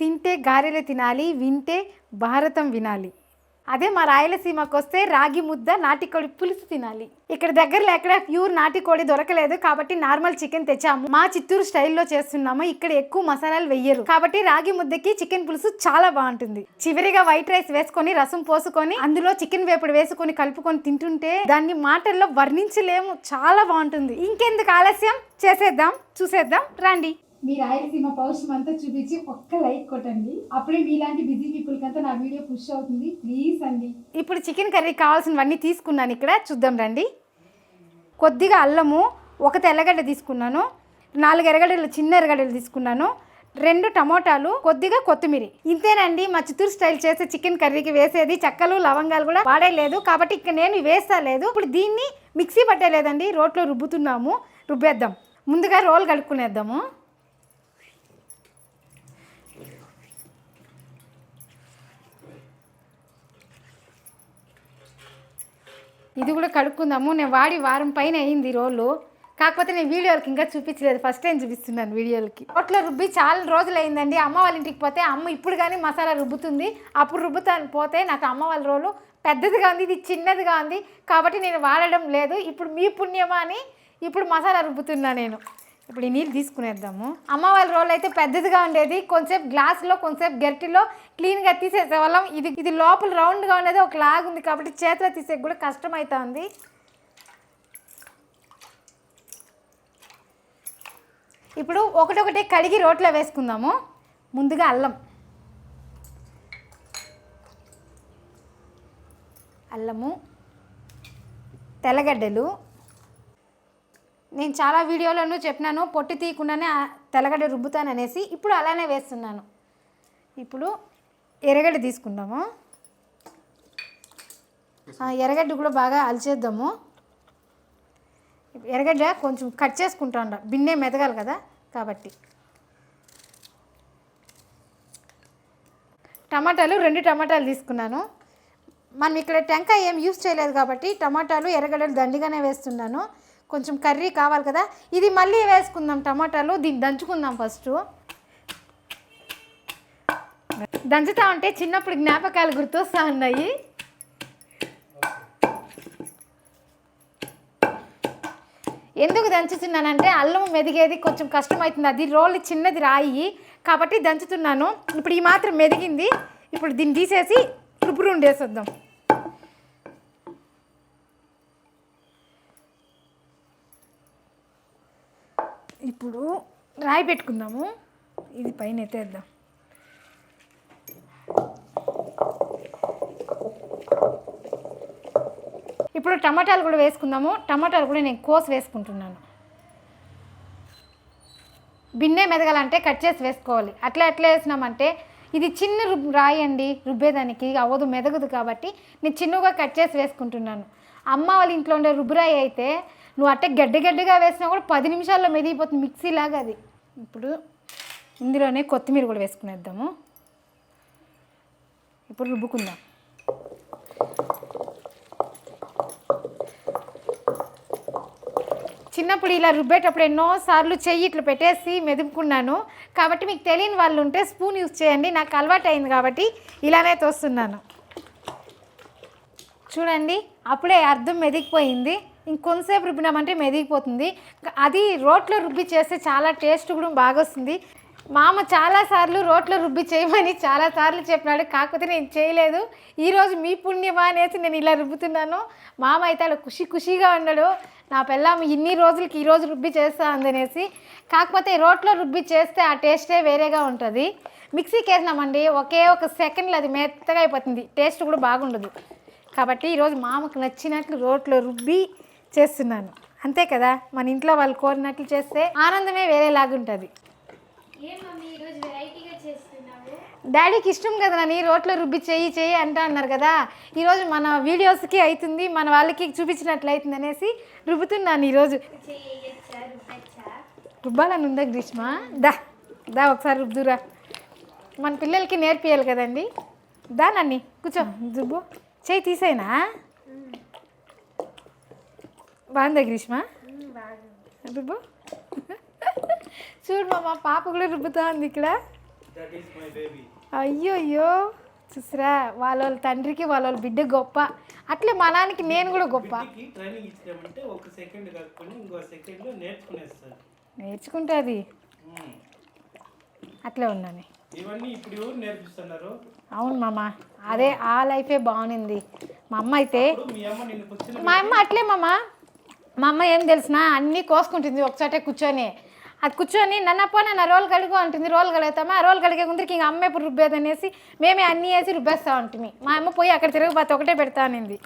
తింటే గారెలు తినాలి, వింటే భారతం వినాలి. అదే మా రాయలసీమకు వస్తే రాగి ముద్ద, నాటికోడి పులుసు తినాలి. ఇక్కడ దగ్గరలో ఎక్కడ ప్యూర్ నాటికోడి దొరకలేదు కాబట్టి నార్మల్ చికెన్ తెచ్చాము. మా చిత్తూరు స్టైల్లో చేస్తున్నాము. ఇక్కడ ఎక్కువ మసాలాలు వెయ్యరు కాబట్టి రాగి ముద్దకి చికెన్ పులుసు చాలా బాగుంటుంది. చివరిగా వైట్ రైస్ వేసుకొని రసం పోసుకొని అందులో చికెన్ వేపుడు వేసుకొని కలుపుకొని తింటుంటే దాన్ని మాటల్లో వర్ణించలేము, చాలా బాగుంటుంది. ఇంకెందుకు ఆలస్యం, చేసేద్దాం, చూసేద్దాం రండి. మీ రాయలసీమ పౌష్యం అంతా చూపించి ఒక్క లైక్ కొట్టండి. అప్పుడే మీలాంటి బిజీ పీపుల్ కంతా నా వీడియో పుష్ అవుతుంది, ప్లీజ్ అండి. ఇప్పుడు చికెన్ కర్రీకి కావాల్సినవన్నీ తీసుకున్నాను, ఇక్కడ చూద్దాం రండి. కొద్దిగా అల్లము, ఒక తెల్లగడ్డ తీసుకున్నాను, 4 ఎర్రగడ్డలు, చిన్న ఎర్రగడ్డలు తీసుకున్నాను, 2 టమోటాలు, కొద్దిగా కొత్తిమీర. ఇంతేనండి మా చిత్తూరు స్టైల్ చేసే చికెన్ కర్రీకి వేసేది. చెక్కలు లవంగాలు కూడా వాడేలేదు కాబట్టి ఇక్కడ నేను వేస్తా లేదు. ఇప్పుడు దీన్ని మిక్సీ పట్టేలేదండి, రోట్లో రుబ్బుతున్నాము. రుబ్బేద్దాం. ముందుగా రోల్ కలుపుకునేద్దాము. ఇది కూడా కడుక్కుందాము. నేను వాడి వారం పైన అయింది రోలు, కాకపోతే నేను వీడియోలకి ఇంకా చూపించలేదు, ఫస్ట్ టైం చూపిస్తున్నాను వీడియోలకి. రోట్లో రుబ్బి చాలా రోజులు అయిందండి. అమ్మ వాళ్ళ ఇంటికి పోతే అమ్మ ఇప్పుడు కానీ మసాలా రుబ్బుతుంది, అప్పుడు రుబ్బుతాను పోతే నాకు అమ్మ వాళ్ళ రోలు పెద్దదిగా ఉంది, ఇది చిన్నదిగా ఉంది కాబట్టి నేను వాడడం లేదు. ఇప్పుడు మీ పుణ్యమా అని ఇప్పుడు మసాలా రుబ్బుతున్నా నేను. ఇప్పుడు ఈ నీళ్ళు తీసుకునేద్దాము. అమ్మ వాళ్ళ రోల్ అయితే పెద్దదిగా ఉండేది, కొంచెంసేపు గ్లాసులో కొంచెంసేపు గట్టిలో క్లీన్గా తీసేసేవాళ్ళం. ఇది లోపల రౌండ్గా ఉండేది ఒక లాగ్ ఉంది కాబట్టి చేతిలో తీసే కూడా కష్టమవుతుంది. ఇప్పుడు ఒకటొకటి కడిగి రోట్లో వేసుకుందాము. ముందుగా అల్లము, తెల్లగడ్డలు. నేను చాలా వీడియోలను చెప్పినాను పొట్టు తీయకుండానే తెల్లగడ్డ రుబ్బుతాను అనేసి, ఇప్పుడు అలానే వేస్తున్నాను. ఇప్పుడు ఎర్రగడ్డ తీసుకుందాము. ఎర్రగడ్డ కూడా బాగా అలిచేద్దాము. ఎర్రగడ్డ కొంచెం కట్ చేసుకుంటా ఉండ, బిన్నే మెదగాలి కదా కాబట్టి. టమాటాలు 2 టమాటాలు తీసుకున్నాను. మనం ఇక్కడ టెంకాయ ఏం యూస్ చేయలేదు కాబట్టి టమాటాలు ఎర్రగడ్డలు దండిగానే వేస్తున్నాను. కొంచెం కర్రీ కావాలి కదా, ఇది మళ్ళీ వేసుకుందాం. టమాటాలు దీన్ని దంచుకుందాం ఫస్ట్. దంచుతా ఉంటే చిన్నప్పుడు జ్ఞాపకాలు గుర్తొస్తూ ఉన్నాయి. ఎందుకు దంచుతున్నానంటే అల్లం మెదిగేది కొంచెం కష్టమవుతుంది, అది రోల్ చిన్నది రాయి కాబట్టి దంచుతున్నాను. ఇప్పుడు ఈ మాత్రం మెదిగింది. ఇప్పుడు దీన్ని తీసేసి రుబ్బురు ఉండేసేద్దాం. ఇప్పుడు రాయి పెట్టుకుందాము. ఇది పైన ఎత్తేద్దాం. ఇప్పుడు టమాటాలు కూడా వేసుకుందాము. టమాటాలు కూడా నేను కోసి వేసుకుంటున్నాను. బిన్నే మెదగాలంటే కట్ చేసి వేసుకోవాలి. అట్లా వేసినామంటే ఇది చిన్న రాయి అండి, రుబ్బేదానికి అవ్వదు, మెదగదు కాబట్టి నేను చిన్నగా కట్ చేసి వేసుకుంటున్నాను. అమ్మ వాళ్ళ ఇంట్లో ఉండే రుబ్బురాయి అయితే నువ్వు అట్టే గడ్డగా వేసినా కూడా 10 నిమిషాల్లో మెదిగిపోతుంది, మిక్సీలాగా అది. ఇప్పుడు ఇందులోనే కొత్తిమీర కూడా వేసుకునేద్దాము. ఇప్పుడు రుబ్బుకుందాం. చిన్నప్పుడు ఇలా రుబ్బేటప్పుడు ఎన్నోసార్లు చెయ్యి ఇట్లా పెట్టేసి మెదుపుకున్నాను కాబట్టి మీకు తెలియని వాళ్ళు ఉంటే స్పూన్ యూజ్ చేయండి. నాకు అలవాటు అయింది కాబట్టి ఇలానే తోస్తున్నాను. చూడండి అప్పుడే అర్థం మెదిగిపోయింది. ఇంకొంతసేపు రుబ్బినామంటే మెదిగిపోతుంది. అది రోట్లో రుబ్బి చేస్తే చాలా టేస్ట్ కూడా బాగా వస్తుంది. మామ చాలాసార్లు రోట్లో రుబ్బి చేయమని చాలాసార్లు చెప్పినాడు, కాకపోతే నేను చేయలేదు. ఈరోజు మీ పుణ్యమా అనేసి నేను ఇలా రుబ్బుతున్నాను. మామ అయితే అలా ఖుషిగా ఉన్నాడు, నా పిల్లం ఇన్ని రోజులకి ఈరోజు రుబ్బి చేస్తా అందనేసి. కాకపోతే రోట్లో రుబ్బి చేస్తే ఆ టేస్టే వేరేగా ఉంటుంది. మిక్సీకి వేసినామండి ఒకే ఒక సెకండ్లో అది మెత్తగా అయిపోతుంది, టేస్ట్ కూడా బాగుండదు. కాబట్టి ఈరోజు మామకు నచ్చినట్లు రోట్లో రుబ్బి చేస్తున్నాను. అంతే కదా, మన ఇంట్లో వాళ్ళు కోరినట్లు చేస్తే ఆనందమే వేరేలాగుంటుంది. డాడీకి ఇష్టం కదా నన్ను రోట్లో రుబ్బి చెయ్యి అంటా అన్నారు కదా, ఈరోజు మన వీడియోస్కి అవుతుంది, మన వాళ్ళకి చూపించినట్లు అవుతుంది అనేసి రుబ్బుతున్నాను. ఈరోజు రుబ్బాలని ఉందా గ్రీష్మ? దా ఒకసారి రుబ్బుదురా, మన పిల్లలకి నేర్పియాలి కదండి. దా నన్ను కూర్చో, రుబ్బు. చెయ్యి తీసేనా? బాగుందా గ్రీష్మ? రుబ్బు. చూడు మా పాప కూడా రుబ్బుతా ఉంది ఇక్కడ. అయ్యో అయ్యో చూసరా వాళ్ళ తండ్రికి వాళ్ళ బిడ్డ గొప్ప, అట్లే మా నాన్నకి నేను కూడా గొప్ప. నేర్చుకుంటుంది అట్లే ఉన్నాను. అవును మామ, అదే ఆ లైఫే బాగుంది. మా అమ్మ అయితే మా అమ్మ అట్లే మామ, మా అమ్మ ఏం తెలిసిన అన్నీ కోసుకుంటుంది ఒకచోటే కూర్చొని. అది కూర్చొని నన్నప్ప నా రోలు కడుగు అంటుంది. రోలు కడుగుతామా, ఆ రోలు కడిగే ముందరికి ఇంక అమ్మ ఎప్పుడు రుబ్బేది అనేసి మేమే అన్నీ వేసి రుబ్బేస్తా ఉంటుంది. మా అమ్మ పోయి అక్కడ తిరగబోతే ఒకటే పెడతా అనింది.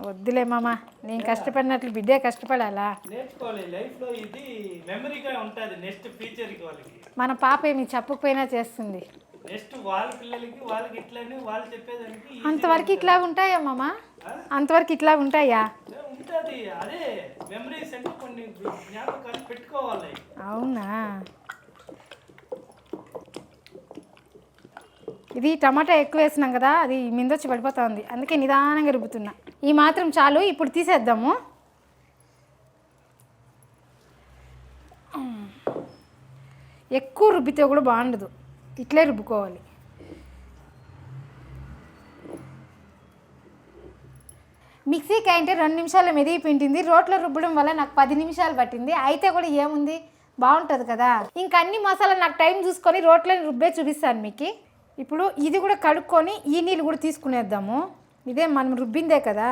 వద్దులే మామ, నేను కష్టపడినట్లు బిడ్డే కష్టపడాలా. మన పాప ఏమి చెప్పకపోయినా చేస్తుంది. అంతవరకు ఇట్లా ఉంటాయా మామ? అంతవరకు ఇట్లా ఉంటాయా? అవునా? ఇది టమాటా ఎక్కువ వేసినాం కదా, అది మిందొచ్చి పడిపోతా ఉంది, అందుకే నిదానంగా రుబ్బుతున్నా. ఈ మాత్రం చాలు, ఇప్పుడు తీసేద్దాము. ఎక్కువ రుబ్బితే కూడా బాగుండదు, ఇట్లే రుబ్బుకోవాలి. మిక్సీకి అంటే 2 నిమిషాలు మెదిగిపిండింది. రోట్లో రుబ్బడం వల్ల నాకు 10 నిమిషాలు పట్టింది. అయితే కూడా ఏముంది, బాగుంటుంది కదా. ఇంకా అన్ని మసాలా నాకు టైం చూసుకొని రోట్లో రుబ్బే చూపిస్తాను మీకు. ఇప్పుడు ఇది కూడా కడుక్కొని ఈ నీళ్ళు కూడా తీసుకునేద్దాము. ఇదే మనం రుబ్బిందే కదా,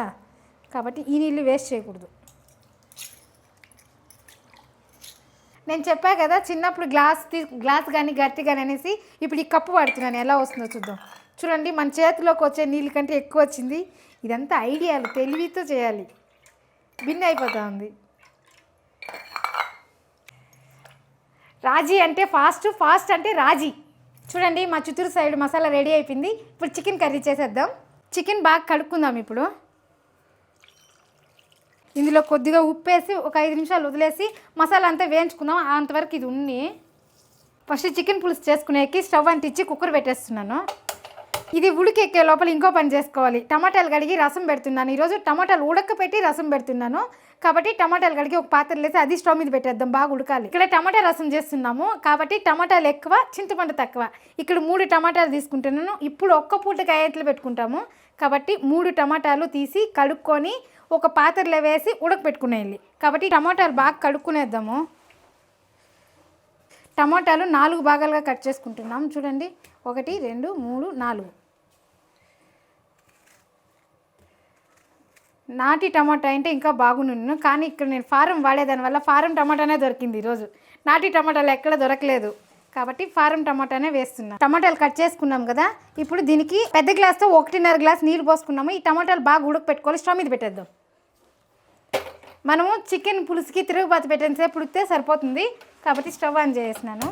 కాబట్టి ఈ నీళ్ళు వేస్ట్ చేయకూడదు. నేను చెప్పా కదా చిన్నప్పుడు గ్లాస్ కానీ గట్టి కానీ అనేసి, ఇప్పుడు ఈ కప్పు పడుతున్నాను, ఎలా వస్తుందో చూద్దాం. చూడండి, మన చేతిలోకి వచ్చే నీళ్ళ కంటే ఎక్కువ వచ్చింది. ఇదంతా ఐడియాలు, తెలివితో చేయాలి. భిన్న అయిపోతా ఉంది. రాజీ అంటే ఫాస్ట్ అంటే రాజీ. చూడండి, మా చిత్తూరు సైడ్ మసాలా రెడీ అయిపోయింది. ఇప్పుడు చికెన్ కర్రీ చేసేద్దాం. చికెన్ బాగా కడుక్కుందాం. ఇప్పుడు ఇందులో కొద్దిగా ఉప్పు వేసి ఒక 5 నిమిషాలు వదిలేసి మసాలా అంతా వేయించుకుందాం. అంతవరకు ఇది ఉన్ని. ఫస్ట్ చికెన్ పులుసు చేసుకునేకి స్టవ్ అంటించి కుక్కర్ పెట్టేస్తున్నాను. ఇది ఉడికెక్కే లోపల ఇంకో పని చేసుకోవాలి. టమాటాలు కడిగి రసం పెడుతున్నాను. ఈరోజు టమాటాలు ఉడకపెట్టి రసం పెడుతున్నాను. కాబట్టి టమాటాలు కడిగి ఒక పాత్రలో వేసి అది స్టవ్ మీద పెట్టేద్దాం, బాగా ఉడకాలి. ఇక్కడ టమాటా రసం చేస్తున్నాము కాబట్టి టమాటాలు ఎక్కువ, చింతపండు తక్కువ. ఇక్కడ 3 టమాటాలు తీసుకుంటున్నాను. ఇప్పుడు ఒక్క పూటకి అయ్యేట్లు పెట్టుకుంటాము కాబట్టి 3 టమాటాలు తీసి కడుక్కొని ఒక పాత్రలో వేసి ఉడకపెట్టుకునేయాలి. కాబట్టి టమాటాలు బాగా కడుక్కునేద్దాము. టమాటాలు 4 భాగాలుగా కట్ చేసుకుంటున్నాం. చూడండి, 1 2 3 4. నాటి టమాటా అంటే ఇంకా బాగున్నాను, కానీ ఇక్కడ నేను ఫారం వాడేదానివల్ల ఫారం టమాటానే దొరికింది ఈరోజు. నాటి టమాటాలు ఎక్కడ దొరకలేదు కాబట్టి ఫారం టమాటానే వేస్తున్నాను. టమాటాలు కట్ చేసుకున్నాం కదా, ఇప్పుడు దీనికి పెద్ద గ్లాస్తో 1.5 గ్లాస్ నీళ్ళు పోసుకున్నాము. ఈ టమాటాలు బాగా ఉడకపెట్టుకోవాలి. స్టవ్ మీద పెట్టేద్దాం. మనము చికెన్ పులుసుకి తిరుగుబాతు పెట్టేసేపు ఉడికితే సరిపోతుంది కాబట్టి స్టవ్ ఆన్ చేసేసినాను.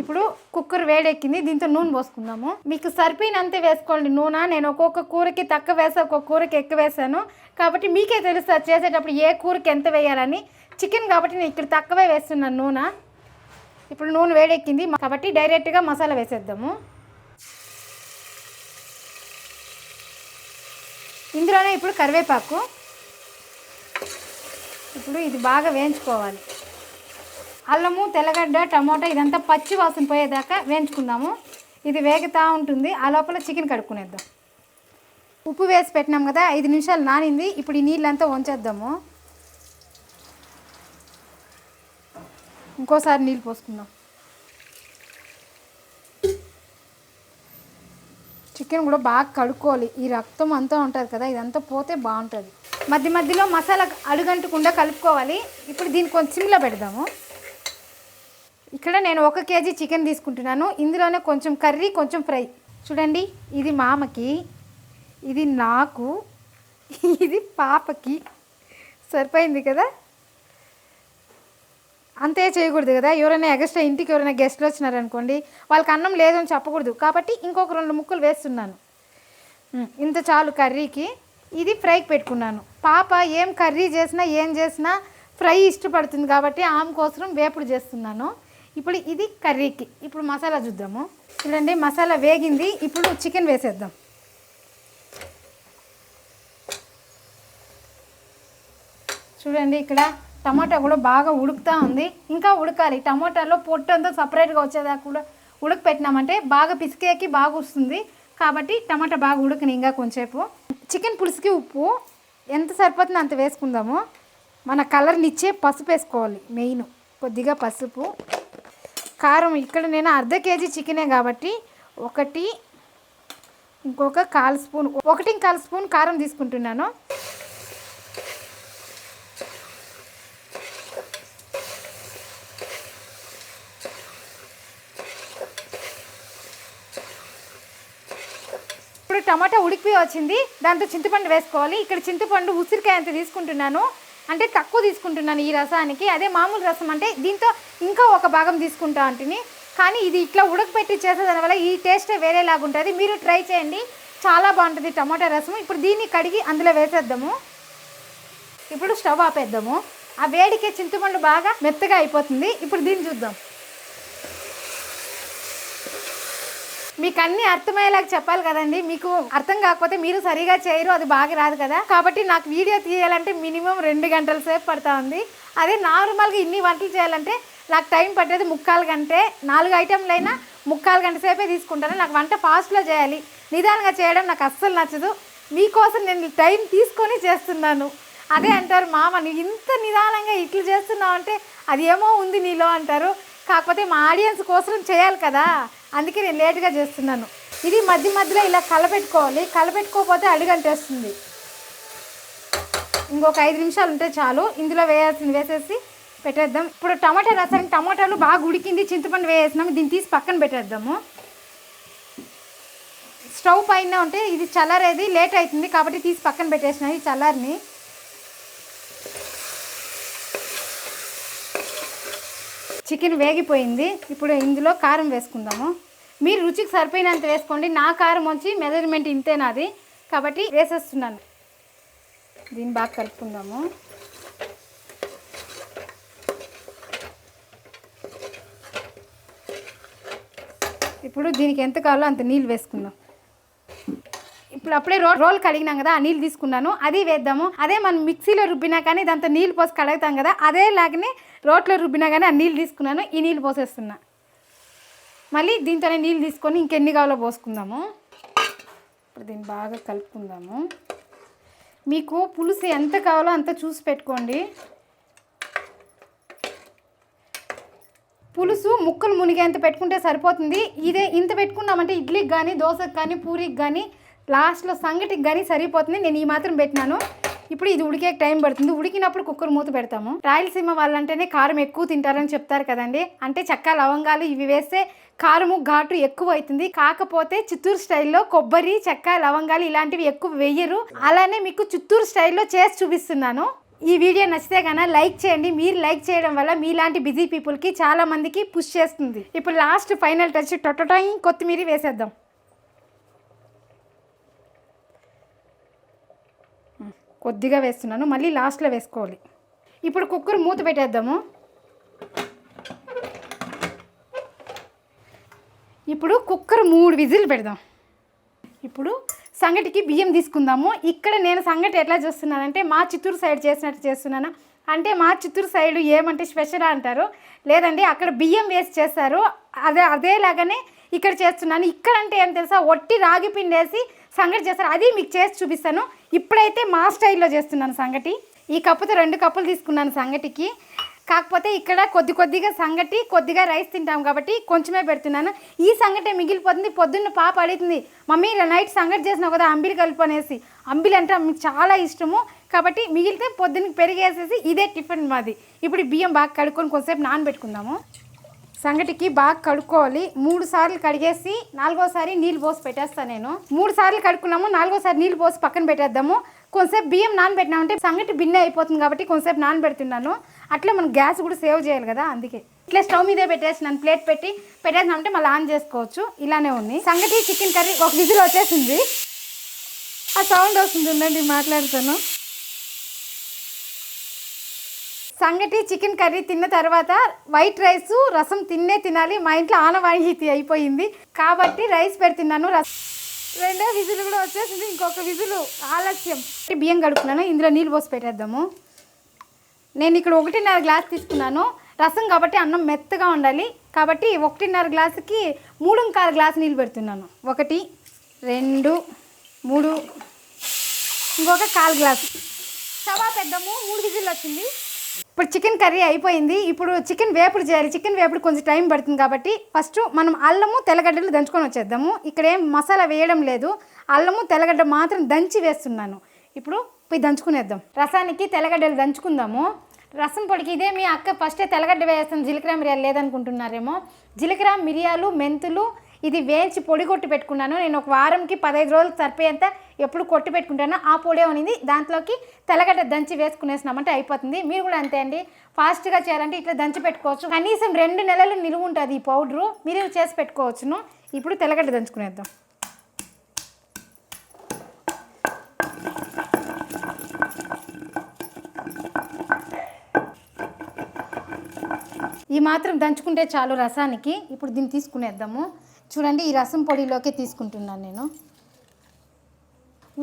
ఇప్పుడు కుక్కర్ వేడెక్కింది, దీంతో నూనె పోసుకుందాము. మీకు సరిపోయినంతే వేసుకోండి నూనె. నేను ఒక్కొక్క కూరకి తక్కువ వేసాను, ఒక్కొక్క కూరకి ఎక్కువ వేసాను కాబట్టి మీకే తెలుస్తుంది చేసేటప్పుడు ఏ కూరకి ఎంత వేయాలని. చికెన్ కాబట్టి నేను ఇక్కడ తక్కువే వేస్తున్నాను నూనె. ఇప్పుడు నూనె వేడెక్కింది కాబట్టి డైరెక్ట్గా మసాలా వేసేద్దాము. ఇందులోనే ఇప్పుడు కరివేపాకు. ఇప్పుడు ఇది బాగా వేయించుకోవాలి. అల్లము, తెల్లగడ్డ, టమోటా ఇదంతా పచ్చి వాసన పోయేదాకా వేయించుకుందాము. ఇది వేగుతూ ఉంటుంది. ఆ లోపల చికెన్ కడుక్కునేద్దాం. ఉప్పు వేసి పెట్టినాం కదా, 5 నిమిషాలు నానింది. ఇప్పుడు ఈ నీళ్ళంతా వంచేద్దాము. ఇంకోసారి నీళ్ళు పోసుకుందాం. చికెన్ కూడా బాగా కడుక్కోవాలి. ఈ రక్తం అంతా ఉంటుంది కదా, ఇదంతా పోతే బాగుంటుంది. మధ్య మధ్యలో మసాలా అడుగంటకుండా కలుపుకోవాలి. ఇప్పుడు దీన్ని కొంచెం సిమ్లో పెడదాము. ఇక్కడ నేను 1 కేజీ చికెన్ తీసుకుంటున్నాను. ఇందులోనే కొంచెం కర్రీ, కొంచెం ఫ్రై. చూడండి, ఇది మామకి, ఇది నాకు, ఇది పాపకి. సరిపోయింది కదా. అంతే చేయకూడదు కదా. ఎవరైనా ఎక్స్ట్రా ఇంటికి ఎవరైనా గెస్ట్లు వచ్చినారనుకోండి, వాళ్ళకి అన్నం లేదని చెప్పకూడదు కాబట్టి ఇంకొక 2 ముక్కలు వేస్తున్నాను. ఇంత చాలు కర్రీకి. ఇది ఫ్రైకి పెట్టుకున్నాను. పాప ఏం కర్రీ చేసినా ఏం చేసినా ఫ్రై ఇష్టపడుతుంది కాబట్టి ఆమె కోసం వేపుడు చేస్తున్నాను. ఇప్పుడు ఇది కర్రీకి. ఇప్పుడు మసాలా చూద్దాము. చూడండి, మసాలా వేగింది. ఇప్పుడు చికెన్ వేసేద్దాం. చూడండి, ఇక్కడ టమాటా కూడా బాగా ఉడుకుతూ ఉంది, ఇంకా ఉడకాలి. టమాటాలో పొట్టు అంతా సపరేట్గా వచ్చేదాకా కూడా ఉడకపెట్టినామంటే బాగా పిసికేకి బాగా వస్తుంది. కాబట్టి టమాటా బాగా ఉడకని ఇంకా కొంచెంసేపు. చికెన్ పులుసుకి ఉప్పు ఎంత సరిపోతుందో అంత వేసుకుందాము. మన కలర్ని ఇచ్చే పసుపు వేసుకోవాలి, మెయిన్ కొద్దిగా పసుపు. కారం ఇక్కడ నేను అర్ధ కేజీ చికెనే కాబట్టి ఇంకొక 1/4 స్పూన్ 1/4 స్పూన్ కారం తీసుకుంటున్నాను. ఇప్పుడు టమాటా ఉడికిపోయి వచ్చింది, దాంతో చింతపండు వేసుకోవాలి. ఇక్కడ చింతపండు ఉసిరికాయ అంత తీసుకుంటున్నాను, అంటే తక్కువ తీసుకుంటున్నాను ఈ రసానికి. అదే మామూలు రసం అంటే దీంతో ఇంకా ఒక భాగం తీసుకుంటా అంటిని, కానీ ఇది ఇట్లా ఉడకపెట్టి చేసేదాని వల్ల ఈ టేస్టే వేరేలాగా ఉంటుంది. మీరు ట్రై చేయండి, చాలా బాగుంటుంది టమాటా రసం. ఇప్పుడు దీన్ని కడిగి అందులో వేసేద్దాము. ఇప్పుడు స్టవ్ ఆపేద్దాము. ఆ వేడికే చింతపండు బాగా మెత్తగా అయిపోతుంది. ఇప్పుడు దీన్ని చూద్దాం. మీకు అన్నీ అర్థమయ్యేలాగా చెప్పాలి కదండి, మీకు అర్థం కాకపోతే మీరు సరిగా చేయరు, అది బాగా రాదు కదా. కాబట్టి నాకు వీడియో తీయాలంటే మినిమం 2 గంటల సేపు పడుతూ ఉంది. అదే నార్మల్గా ఇన్ని వంటలు చేయాలంటే నాకు టైం పట్టేది 3/4 గంట. 4 ఐటెంలైనా 3/4 గంట సేపే తీసుకుంటాను. నాకు వంట ఫాస్ట్లో చేయాలి, నిదానంగా చేయడం నాకు అస్సలు నచ్చదు. మీకోసం నేను టైం తీసుకొని చేస్తున్నాను. అదే అంటారు, మామ నువ్వు ఇంత నిదానంగా ఇట్లు చేస్తున్నావు అంటే అది ఏమో ఉంది నీలో అంటారు. కాకపోతే మా ఆడియన్స్ కోసం చేయాలి కదా, అందుకే నేను లేట్గా చేస్తున్నాను. ఇది మధ్య మధ్యలో ఇలా కలపెట్టుకోవాలి, కలపెట్టుకోకపోతే అడుగంటేస్తుంది. ఇంకొక 5 నిమిషాలు ఉంటే చాలు. ఇందులో వేసేసి పెట్టేద్దాం. ఇప్పుడు టమాటా రసానికి టమాటాలు బాగా ఉడికింది, చింతపండు వేసేసినాము. దీన్ని తీసి పక్కన పెట్టేద్దాము. స్టవ్ పైన ఉంటే ఇది చల్లారేది లేట్ అవుతుంది కాబట్టి తీసి పక్కన పెట్టేసినాను ఈ చల్లారిని. చికెన్ వేగిపోయింది. ఇప్పుడు ఇందులో కారం వేసుకుందాము. మీరు రుచికి సరిపోయినంత వేసుకోండి. నా కారం వచ్చి మెజర్మెంట్ ఇంతే నాది, కాబట్టి వేసేస్తున్నాను. దీన్ని బాగా కలుపుకుందాము. ఇప్పుడు దీనికి ఎంత కావాలో అంత నీళ్ళు వేసుకుందాం. ఇప్పుడు అప్పుడే రోల్ కడిగినాం కదా, ఆ నీళ్ళు తీసుకున్నాను, అది వేద్దాము. అదే మనం మిక్సీలో రుబ్బినా కానీ దాంతో నీళ్ళు పోసి కడుగుతాం కదా, అదేలాగనే రోట్లో రుబ్బినా కానీ ఆ నీళ్ళు తీసుకున్నాను. ఈ నీళ్ళు పోసేస్తున్నా. మళ్ళీ దీంతోనే నీళ్ళు తీసుకొని ఇంకెన్ని కావాలో పోసుకుందాము. ఇప్పుడు దీన్ని బాగా కలుపుకుందాము. మీకు పులుసు ఎంత కావాలో అంత చూసి పెట్టుకోండి. పులుసు ముక్కలు మునిగేంత పెట్టుకుంటే సరిపోతుంది. ఇదే ఇంత పెట్టుకున్నామంటే ఇడ్లీకి కానీ దోశకి కానీ పూరికి కానీ లాస్ట్లో సంగటికి కానీ సరిపోతుంది. నేను ఈ మాత్రం పెట్టినాను. ఇప్పుడు ఇది ఉడికే టైం పడుతుంది. ఉడికినప్పుడు కుక్కర్ మూత పెడతాము. రాయలసీమ వాళ్ళంటేనే కారం ఎక్కువ తింటారని చెప్తారు కదండి, అంటే చెక్క లవంగాలు ఇవి వేస్తే కారము ఘాటు ఎక్కువ అవుతుంది. కాకపోతే చిత్తూరు స్టైల్లో కొబ్బరి చెక్క లవంగాలు ఇలాంటివి ఎక్కువ వేయరు. అలానే మీకు చిత్తూరు స్టైల్లో చేసి చూపిస్తున్నాను. ఈ వీడియో నచ్చితే కన్నా లైక్ చేయండి. మీరు లైక్ చేయడం వల్ల మీలాంటి బిజీ పీపుల్కి చాలా మందికి పుష్ చేస్తుంది. ఇప్పుడు లాస్ట్ ఫైనల్ టచ్ టొటటాయి కొత్తిమీర వేసేద్దాం. కొద్దిగా వేస్తున్నాను, మళ్ళీ లాస్ట్లో వేసుకోవాలి. ఇప్పుడు కుక్కర్ మూత పెట్టేద్దాము. ఇప్పుడు కుక్కర్ 3 విజిల్ పెడదాం. ఇప్పుడు సంగటికి బియ్యం తీసుకుందాము. ఇక్కడ నేను సంగటి ఎట్లా చేస్తున్నానంటే మా చిత్తూరు సైడ్ చేసినట్టు చేస్తున్నాను. అంటే మా చిత్తూరు సైడ్ ఏమంటే స్పెషల్ అంటారు, లేదండి అక్కడ బియ్యం వేసి చేస్తారు, అదేలాగానే ఇక్కడ చేస్తున్నాను. ఇక్కడ అంటే ఏం తెలుసా, ఒట్టి రాగి పిండి వేసి సంగటి చేస్తారు. అది మీకు చేసి చూపిస్తాను. ఇప్పుడైతే మా స్టైల్లో చేస్తున్నాను సంగటి. ఈ కప్పుతో 2 కప్పులు తీసుకున్నాను సంగటికి. కాకపోతే ఇక్కడ కొద్దిగా సంగటి కొద్దిగా రైస్ తింటాం కాబట్టి కొంచెమే పెడుతున్నాను. ఈ సంగటే మిగిలిపోతుంది. పొద్దున్న పాప అడుగుతుంది, మమ్మీ నైట్ సంగటి చేసినావు కదా అంబిలి కలుపు అనేసి. అంబిలి అంటే మీకు చాలా ఇష్టము కాబట్టి మిగిలితే పొద్దున్నకి పెరిగేసేసి ఇదే టిఫిన్ మాది. ఇప్పుడు బియ్యం బాగా కడుక్కొని కొంచెంసేపు నానబెట్టుకుందాము. సంగటికి బాగా కడుక్కోవాలి. 3 సార్లు కడిగేసి 4వసారి నీళ్ళు పోసి పెట్టేస్తాను నేను. 3 సార్లు కడుక్కున్నాము, 4వసారి నీళ్ళు పోసి పక్కన పెట్టేద్దాము. కొంచెంసేపు బియ్యం నానబెట్టినామంటే సంగటి బిన్నె అయిపోతుంది కాబట్టి కొంచెంసేపు నానబెడుతున్నాను. అట్లా మనం గ్యాస్ కూడా సేవ్ చేయాలి కదా, అందుకే ఇట్లా స్టవ్ మీదే పెట్టేసినాను. ప్లేట్ పెట్టేసినామంటే మళ్ళీ ఆన్ చేసుకోవచ్చు. ఇలానే ఉంది సంగటి. చికెన్ కర్రీ ఒక విజిల్ వచ్చేసింది. ఆ సౌండ్ వస్తుంది, ఉండండి మాట్లాడుతాను. సంగటి చికెన్ కర్రీ తిన్న తర్వాత వైట్ రైస్ రసం తినాలి. మా ఇంట్లో ఆనవాయితీ అయిపోయింది కాబట్టి రైస్ పెడుతున్నాను. 2 విజిల్ కూడా వచ్చేసింది, ఇంకొక విజిల్ ఆలస్యం. బియ్యం కడుక్కున్నాను, ఇందులో నీళ్ళు పోసి పెట్టేద్దాము. నేను ఇక్కడ 1.5 గ్లాస్ తీసుకున్నాను. రసం కాబట్టి అన్నం మెత్తగా ఉండాలి కాబట్టి 1.5 గ్లాసుకి 3.25 గ్లాసు నీళ్ళు పెడుతున్నాను. 1 2 3 ఇంకొక 1/4 గ్లాసు. తవా పెద్దాము. 3 విజిల్ వచ్చింది. ఇప్పుడు చికెన్ కర్రీ అయిపోయింది. ఇప్పుడు చికెన్ వేపుడు చేయాలి. చికెన్ వేపుడు కొంచెం టైం పడుతుంది కాబట్టి ఫస్ట్ మనం అల్లము తెల్లగడ్డలు దంచుకొని వచ్చేద్దాము. ఇక్కడ ఏం మసాలా వేయడం లేదు, అల్లము తెల్లగడ్డ మాత్రం దంచి వేస్తున్నాను. ఇప్పుడు పోయి దంచుకునేద్దాం. రసానికి తెల్లగడ్డలు దంచుకుందాము. రసం పొడికి ఇదే మీ అక్క ఫస్టే తెల్లగడ్డ వేస్తాను, జీలకర్ర మిరియాలు లేదనుకుంటున్నారేమో. జీలకర్ర మిరియాలు మెంతులు ఇది వేయించి పొడి కొట్టి పెట్టుకున్నాను. నేను ఒక వారంకి 15 రోజులు సరిపోయేంత ఎప్పుడు కొట్టి పెట్టుకుంటానో ఆ పొడి అనేది దాంట్లోకి తెల్లగడ్డ దంచి వేసుకునేసినామంటే అయిపోతుంది. మీరు కూడా అంతే అండి, ఫాస్ట్గా చేయాలంటే ఇట్లా దంచి పెట్టుకోవచ్చు. కనీసం 2 నెలలు నిలువ ఉంటుంది ఈ పౌడరు, మీరు చేసి పెట్టుకోవచ్చును. ఇప్పుడు తెల్లగడ్డ దంచుకునేద్దాం. ఈ మాత్రం దంచుకుంటే చాలు రసానికి. ఇప్పుడు దీన్ని తీసుకునేద్దాము. చూడండి, ఈ రసం పొడిలోకి తీసుకుంటున్నాను నేను.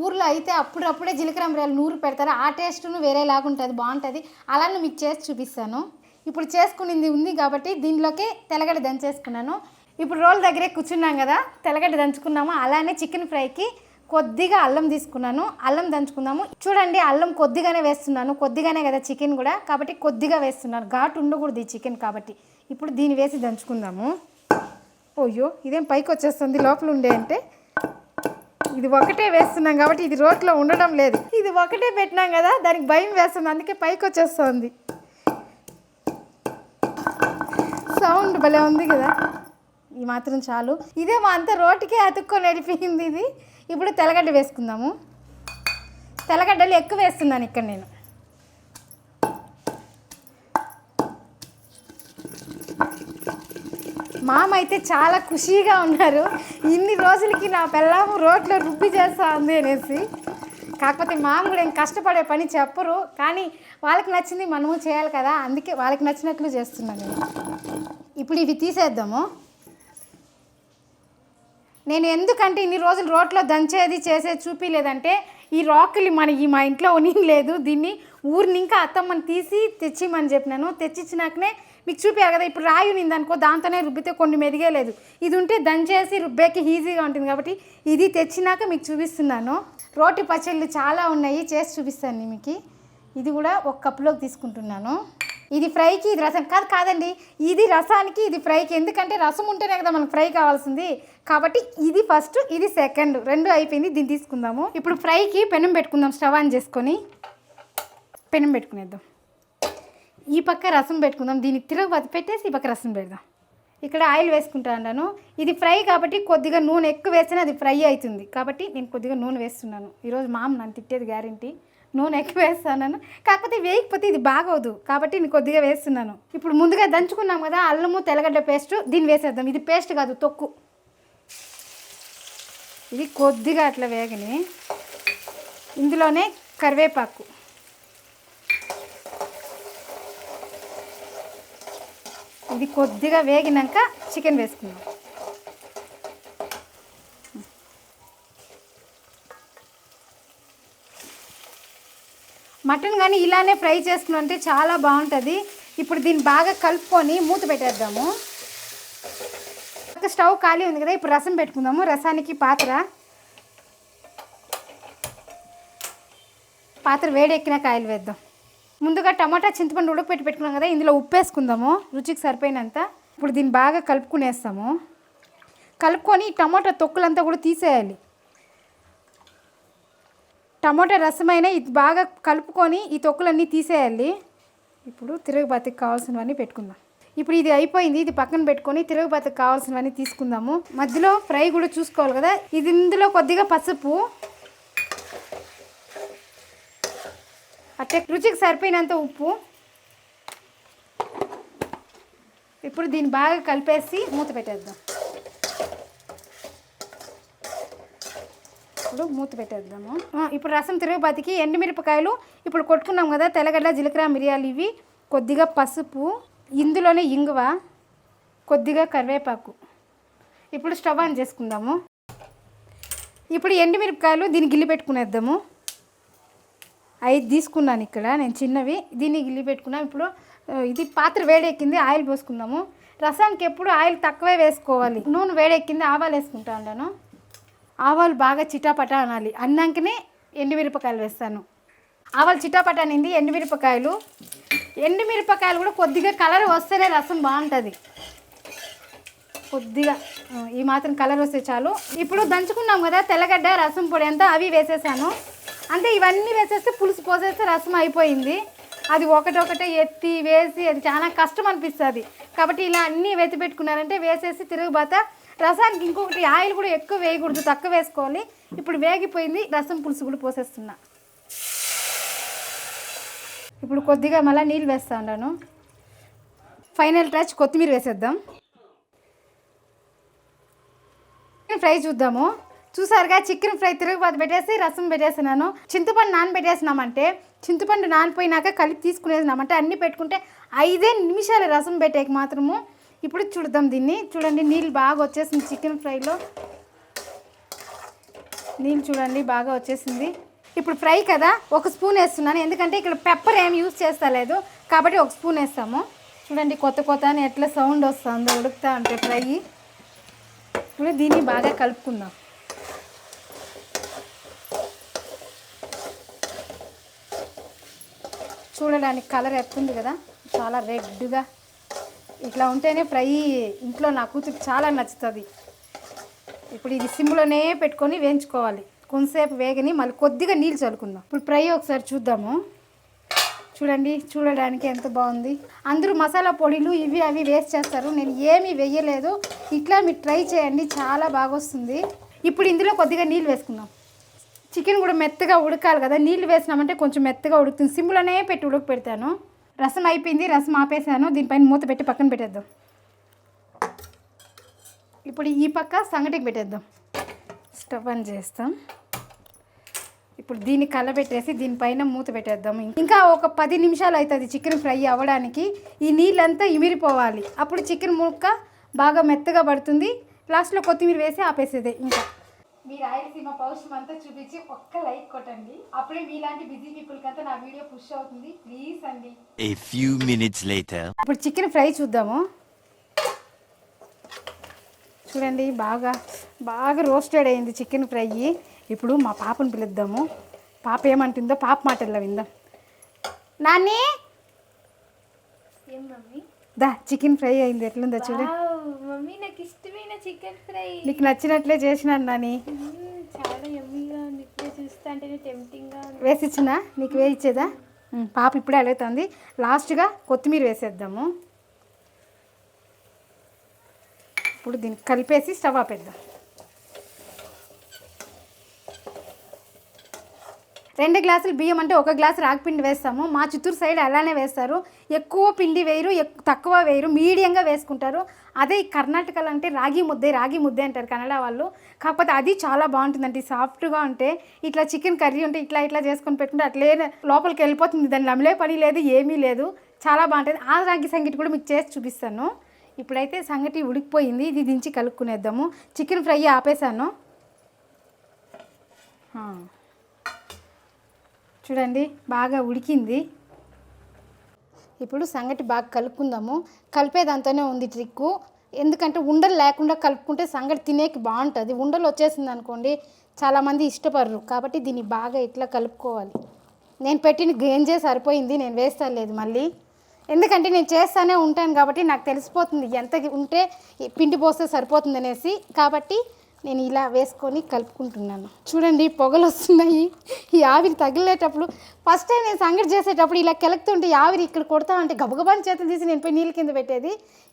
ఊర్లో అయితే అప్పుడప్పుడే జీలకర్ర మిరియాలు నూరు పెడతారు, ఆ టేస్ట్ను వేరేలాగా ఉంటుంది, బాగుంటుంది. అలానే మీకు చేసి చూపిస్తాను. ఇప్పుడు చేసుకునింది ఉంది కాబట్టి దీనిలోకి తెల్లగడ్డ దంచేసుకున్నాను. ఇప్పుడు రోల్ దగ్గరే కూర్చున్నాం కదా, తెల్లగడ్డ దంచుకున్నాము. అలానే చికెన్ ఫ్రైకి కొద్దిగా అల్లం తీసుకున్నాను, అల్లం దంచుకుందాము. చూడండి, అల్లం కొద్దిగానే వేస్తున్నాను, కొద్దిగానే కదా చికెన్ కూడా కాబట్టి కొద్దిగా వేస్తున్నాను, ఘాటు ఉండకూడదు ఈ చికెన్ కాబట్టి. ఇప్పుడు దీన్ని వేసి దంచుకుందాము. అయ్యో, ఇదేం పైకి వచ్చేస్తుంది లోపల ఉండే అంటే. ఇది ఒకటే వేస్తున్నాం కాబట్టి ఇది రోట్లో ఉండడం లేదు. ఇది ఒకటే పెట్టినాం కదా, దానికి భయం వేస్తుంది, అందుకే పైకి వచ్చేస్తుంది. సౌండ్ భలే ఉంది కదా. ఈ మాత్రం చాలు. ఇదే మా అంతా రోటికే అతుక్కొని నడిపింది ఇది. ఇప్పుడు తెల్లగడ్డ వేసుకుందాము. తెల్లగడ్డలు ఎక్కువ వేస్తున్నాను ఇక్కడ నేను. మామ అయితే చాలా ఖుషీగా ఉన్నారు, ఇన్ని రోజులకి నా పిల్లము రోట్లో రుబ్బి చేస్తా ఉంది అనేసి. కాకపోతే మామ కూడా ఏం కష్టపడే పని చెప్పరు, కానీ వాళ్ళకి నచ్చింది మనము చేయాలి కదా, అందుకే వాళ్ళకి నచ్చినట్లు చేస్తున్నాను నేను. ఇప్పుడు ఇవి తీసేద్దాము. నేను ఎందుకంటే ఇన్ని రోజులు రోట్లో దంచేది చేసేది చూపించలేదంటే, ఈ రాకులు మా ఇంట్లో ఉనిలేదు, దీన్ని ఊరిని ఇంకా అత్తమ్మని తీసి తెచ్చిమని చెప్పినాను. తెచ్చిచ్చినాకనే మీకు చూపించాలి కదా. ఇప్పుడు రాయి ఉంది అనుకో, దాంతోనే రుబ్బితే కొన్ని మెదిగే లేదు. ఇది ఉంటే దంచేసి రుబ్బేకి ఈజీగా ఉంటుంది కాబట్టి ఇది తెచ్చినాక మీకు చూపిస్తున్నాను. రోటి పచ్చళ్ళు చాలా ఉన్నాయి, చేసి చూపిస్తాను మీకు. ఇది కూడా ఒక కప్పులోకి తీసుకుంటున్నాను. ఇది ఫ్రైకి, ఇది రసం కాదండి, ఇది రసానికి, ఇది ఫ్రైకి. ఎందుకంటే రసం ఉంటేనే కదా మనకు ఫ్రై కావాల్సింది కాబట్టి ఇది ఫస్ట్, ఇది సెకండ్, 2 అయిపోయింది. దీన్ని తీసుకుందాము. ఇప్పుడు ఫ్రైకి పెనం పెట్టుకుందాం. స్టవ్ ఆన్ చేసుకొని పెనం పెట్టుకునేద్దాం. ఈ పక్క రసం పెట్టుకుందాం. దీనికి తిరగబతి పెట్టేసి ఈ పక్క రసం పెడదాం. ఇక్కడ ఆయిల్ వేసుకుంటా అన్నాను. ఇది ఫ్రై కాబట్టి కొద్దిగా నూనె ఎక్కువ వేస్తేనే అది ఫ్రై అవుతుంది కాబట్టి నేను కొద్దిగా నూనె వేస్తున్నాను. ఈరోజు మామ నన్ను తిట్టేది గ్యారెంటీ, నూనె ఎక్కువ వేస్తాను. కాకపోతే వేయకపోతే ఇది బాగోదు కాబట్టి నేను కొద్దిగా వేస్తున్నాను. ఇప్పుడు ముందుగా దంచుకున్నాం కదా అల్లము తెల్లగడ్డ పేస్ట్, దీన్ని వేసేద్దాం. ఇది పేస్ట్ కాదు, తొక్కు. ఇది కొద్దిగా అట్లా వేగని ఇందులోనే కరివేపాకు, ఇది కొద్దిగా వేగినాక చికెన్ వేసుకుందాం. మటన్ కానీ ఇలానే ఫ్రై చేసుకున్నామంటే చాలా బాగుంటుంది. ఇప్పుడు దీన్ని బాగా కలుపుకొని మూత పెట్టేద్దాము. స్టవ్ ఖాళీ ఉంది కదా, ఇప్పుడు రసం పెట్టుకుందాము. రసానికి పాత్ర వేడెక్కినాక ఆయిల్ వేద్దాం. ముందుగా టమాటా చింతపండు ఉడకపెట్టి పెట్టుకున్నాం కదా, ఇందులో ఉప్పు వేసుకుందాము రుచికి సరిపోయినంత. ఇప్పుడు దీన్ని బాగా కలుపుకునేస్తాము. కలుపుకొని టమాటా తొక్కులంతా కూడా తీసేయాలి. టమాటా రసమైన ఇది బాగా కలుపుకొని ఈ తొక్కులన్నీ తీసేయాలి. ఇప్పుడు తిరుగుబాతికి కావాల్సినవన్నీ పెట్టుకుందాం. ఇప్పుడు ఇది అయిపోయింది, ఇది పక్కన పెట్టుకొని తిరుగుబాతికి కావాల్సినవన్నీ తీసుకుందాము. మధ్యలో ఫ్రై కూడా చూసుకోవాలి కదా. ఇది ఇందులో కొద్దిగా పసుపు, అట్టే రుచికి సరిపోయినంత ఉప్పు. ఇప్పుడు దీన్ని బాగా కలిపేసి మూత పెట్టేద్దాం. ఇప్పుడు మూత పెట్టేద్దాము. ఇప్పుడు రసం తిరుగుబాతికి ఎండుమిరపకాయలు ఇప్పుడు కొట్టుకున్నాం కదా, తెల్లగడ్డ జీలకర్ర మిరియాలు, ఇవి కొద్దిగా పసుపు, ఇందులోనే ఇంగువ, కొద్దిగా కరివేపాకు. ఇప్పుడు స్టవ్ ఆన్ చేసుకుందాము. ఇప్పుడు ఎండుమిరపకాయలు దీన్ని గిల్లి పెట్టుకునేద్దాము. 5 తీసుకున్నాను ఇక్కడ నేను చిన్నవి, దీన్ని గిల్లి పెట్టుకున్నాను. ఇప్పుడు ఇది పాత్ర వేడెక్కింది, ఆయిల్ పోసుకుందాము. రసానికి ఎప్పుడు ఆయిల్ తక్కువే వేసుకోవాలి. నూనె వేడెక్కింది, ఆవాలు వేసుకుంటా ఉన్నాను. ఆవాలు బాగా చిటాపట అనాలి, అన్నాకనే ఎండుమిరపకాయలు వేస్తాను. ఆవాలు చిటాపట అనింది, ఎండుమిరపకాయలు కూడా కొద్దిగా కలర్ వస్తేనే రసం బాగుంటుంది. కొద్దిగా ఈ మాత్రం కలర్ వస్తే చాలు. ఇప్పుడు దంచుకున్నాం కదా తెల్లగడ్డ, రసం పొడి అంతా అవి వేసేసాను. అంటే ఇవన్నీ వేసేస్తే పులుసు పోసేస్తే రసం అయిపోయింది. అది ఒకటొకటే ఎత్తి వేసి అది చాలా కష్టం అనిపిస్తుంది. కాబట్టి ఇలా అన్నీ వెతి పెట్టుకున్నారంటే వేసేసి తిరుగుబాత. రసానికి ఇంకొకటి ఆయిల్ కూడా ఎక్కువ వేయకూడదు, తక్కువ వేసుకోవాలి. ఇప్పుడు వేగిపోయింది, రసం పులుసు కూడా పోసేస్తున్నా. ఇప్పుడు కొద్దిగా మళ్ళీ నీళ్ళు వేస్తా ఉన్నాను. ఫైనల్ టచ్ కొత్తిమీర వేసేద్దాం. చికెన్ ఫ్రై చూద్దాము. చూసారుగా చికెన్ ఫ్రై తిరుగుబాత పెట్టేసి రసం పెట్టేసినాను. చింతపండు నానబెట్టేసినామంటే, చింతపండు నానిపోయినాక కలిపి తీసుకునేసినామంటే అన్నీ పెట్టుకుంటే 5 నిమిషాలు రసం పెట్టేకి మాత్రము. ఇప్పుడు చూద్దాం దీన్ని. చూడండి నీళ్ళు బాగా వచ్చేసింది చికెన్ ఫ్రైలో, నీళ్ళు చూడండి బాగా వచ్చేసింది. ఇప్పుడు ఫ్రై కదా 1 స్పూన్ వేస్తున్నాను, ఎందుకంటే ఇక్కడ పెప్పర్ ఏమి యూజ్ చేస్తా లేదు కాబట్టి 1 స్పూన్ వేస్తాము. చూడండి కొత్త అని ఎట్లా సౌండ్ వస్తుందో ఉడుకుతా అంటే ఫ్రై. ఇప్పుడు దీన్ని బాగా కలుపుకుందాం. చూడడానికి కలర్ ఎత్తుంది కదా, చాలా రెడ్గా ఇట్లా ఉంటేనే ఫ్రై ఇంట్లో నా కూతురికి చాలా నచ్చుతుంది. ఇప్పుడు ఇది సిమ్లోనే పెట్టుకొని వేయించుకోవాలి. కొంతసేపు వేగని మళ్ళీ కొద్దిగా నీళ్ళు చల్లుకుందాం. ఇప్పుడు ఫ్రై ఒకసారి చూద్దాము. చూడండి చూడడానికి ఎంత బాగుంది. అందరూ మసాలా పొడిలు ఇవి అవి వేస్ట్ చేస్తారు, నేను ఏమీ వేయలేదు. ఇట్లా మీరు ట్రై చేయండి, చాలా బాగా వస్తుంది. ఇప్పుడు ఇందులో కొద్దిగా నీళ్ళు వేసుకుందాం. చికెన్ కూడా మెత్తగా ఉడకాలి కదా, నీళ్ళు వేసినామంటే కొంచెం మెత్తగా ఉడుకుతుంది. సిమ్లోనే పెట్టి ఉడక పెడతాను. రసం అయిపోయింది, రసం ఆపేసాను. దీనిపైన మూత పెట్టి పక్కన పెట్టేద్దాం. ఇప్పుడు ఈ పక్క సంగటికి పెట్టేద్దాం. స్టవ్ ఆన్ చేస్తాం. ఇప్పుడు దీన్ని కలబెట్టేసి దీనిపైన మూత పెట్టేద్దాం. ఇంకా ఒక 10 నిమిషాలు అవుతుంది చికెన్ ఫ్రై అవ్వడానికి. ఈ నీళ్ళంతా ఇమిరిపోవాలి, అప్పుడు చికెన్ ముక్క బాగా మెత్తగా పడుతుంది. లాస్ట్లో కొత్తిమీర వేసి ఆపేసేదే. ఇంకా మీరు రాయలసీమ పౌష్యం అంతా చూపించి ఒక్క లైక్ కొట్టండి, అప్పుడే మీలాంటి బిజీ పీపుల్కి అంతా నా వీడియో పుష్ అవుతుంది. ప్లీజ్ అండి. A few minutes later. ఇప్పుడు చికెన్ ఫ్రై చూద్దాము. చూడండి బాగా రోస్టెడ్ అయింది చికెన్ ఫ్రై. ఇప్పుడు మా పాపను పిలుద్దాము. పాప ఏమంటుందో పాప మాటల్లో విందాం. నాని దా చికెన్ ఫ్రై అయింది, ఎట్లుందో చూడు. మమ్మీ నాకు ఇష్టమైన చికెన్ ఫ్రై. నీకు నచ్చినట్లే చేసినాను నాని. చాలా యమ్మీగా ఉంది, ఇప్పుడే చూస్తా అంటే టెంప్టింగ్గా ఉంది. వేసిచ్చినా నీకు వేయించేదా? పాప ఇప్పుడే అడుగుతుంది. లాస్ట్గా కొత్తిమీర వేసేద్దాము. ఇప్పుడు దీన్ని కలిపేసి స్టవ్ ఆపేద్దాం. 2 గ్లాసులు బియ్యం అంటే 1 గ్లాసు రాగిపిండి వేస్తాము. మా చిత్తూరు సైడ్ అలానే వేస్తారు, ఎక్కువ పిండి వేయరు, తక్కువ వేయరు, మీడియంగా వేసుకుంటారు. అదే కర్ణాటకలో అంటే రాగి ముద్దే అంటారు కన్నడ వాళ్ళు. కాకపోతే అది చాలా బాగుంటుందండి, సాఫ్ట్గా ఉంటే. ఇట్లా చికెన్ కర్రీ ఉంటే ఇట్లా చేసుకొని పెట్టుకుంటే అట్లే లోపలికి వెళ్ళిపోతుంది, దాన్ని నమిలే పని లేదు, ఏమీ లేదు, చాలా బాగుంటుంది. ఆ రాగి సంగటి కూడా మీకు చేసి చూపిస్తాను. ఇప్పుడైతే సంగటి ఉడికిపోయింది, ఇది దించి కలుపుకునేద్దాము. Chicken fry ఆపేసాను. చూడండి బాగా ఉడికింది. ఇప్పుడు సంగటి బాగా కలుపుకుందాము. కలిపేదాంతోనే ఉంది ట్రిక్కు, ఎందుకంటే ఉండలు లేకుండా కలుపుకుంటే సంగటి తినేకి బాగుంటుంది. ఉండలు వచ్చేసింది అనుకోండి చాలామంది ఇష్టపడరు, కాబట్టి దీన్ని బాగా ఇట్లా కలుపుకోవాలి. నేను పెట్టిన గేంజే సరిపోయింది, నేను వేస్తాను లేదు మళ్ళీ, ఎందుకంటే నేను చేస్తానే ఉంటాను కాబట్టి నాకు తెలిసిపోతుంది ఎంత ఉంటే పిండి పోస్తే సరిపోతుంది అనేసి. కాబట్టి నేను ఇలా వేసుకొని కలుపుకుంటున్నాను. చూడండి పొగలు వస్తున్నాయి, ఈ ఆవిరి తగిలేటప్పుడు. ఫస్ట్ టైం నేను సంగటి చేసేటప్పుడు ఇలా కెలుకుతుంటే ఆవిరి ఇక్కడ కొడతా అంటే గబగబాని చేతులు తీసి నేను పోయి నీళ్ళ కింద పెట్టేది.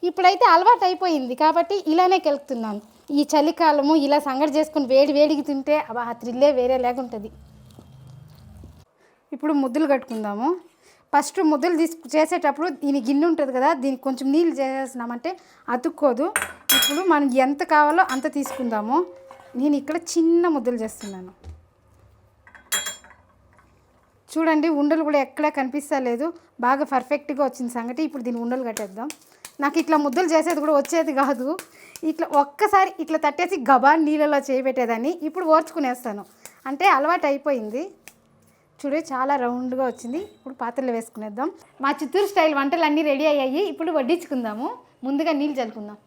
ఇప్పుడైతే అలవాటు అయిపోయింది కాబట్టి ఇలానే కెలుకుతున్నాను. ఈ చలికాలము ఇలా సంగటి చేసుకొని వేడికి తింటే ఆ థ్రిల్లే వేరే లేకుంటుంది. ఇప్పుడు ముద్దలు కట్టుకుందాము. ఫస్ట్ ముద్దలు చేసేటప్పుడు దీని గిన్నె ఉంటుంది కదా, దీనికి కొంచెం నీళ్ళు చేసేసినామంటే అతుక్కోదు. ఇప్పుడు మనం ఎంత కావాలో అంత తీసుకుందాము. నేను ఇక్కడ చిన్న ముద్దలు చేస్తున్నాను. చూడండి ఉండలు కూడా ఎక్కడా కనిపిస్తలేదు, బాగా పర్ఫెక్ట్గా వచ్చింది సంగటి. ఇప్పుడు దీన్ని ఉండలు కట్టేద్దాం. నాకు ఇట్లా ముద్దలు చేసేది కూడా వచ్చేది కాదు, ఇట్లా ఒక్కసారి ఇట్లా తట్టేసి గబా నీళ్ళలో చేయబెట్టేదాన్ని. ఇప్పుడు ఓర్చుకునేస్తాను, అంటే అలవాటు అయిపోయింది. చూడే చాలా రౌండ్గా వచ్చింది. ఇప్పుడు పాత్రలో వేసుకునేద్దాం. మా చిత్తూరు స్టైల్ వంటలు అన్నీ రెడీ అయ్యాయి. ఇప్పుడు వడ్డించుకుందాము. ముందుగా నీళ్ళు చల్లుకుందాం.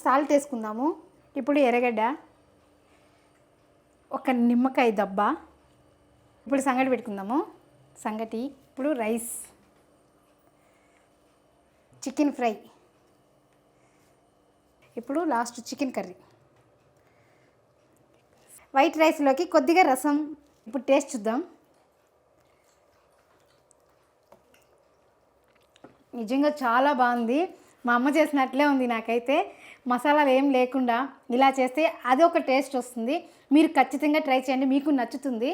సాల్ట్ వేసుకుందాము. ఇప్పుడు ఎర్రగడ్డ, ఒక నిమ్మకాయ దబ్బ. ఇప్పుడు సంగటి పెట్టుకుందాము. సంగటి. ఇప్పుడు రైస్, చికెన్ ఫ్రై, ఇప్పుడు లాస్ట్ చికెన్ కర్రీ. వైట్ రైస్లోకి కొద్దిగా రసం. ఇప్పుడు టేస్ట్ చూద్దాం. నిజంగా చాలా బాగుంది. మా అమ్మ చేసినట్లే ఉంది. నాకైతే మసాలాలు ఏం లేకుండా ఇలా చేస్తే అది ఒక టేస్ట్ వస్తుంది. మీరు ఖచ్చితంగా ట్రై చేయండి, మీకు నచ్చుతుంది.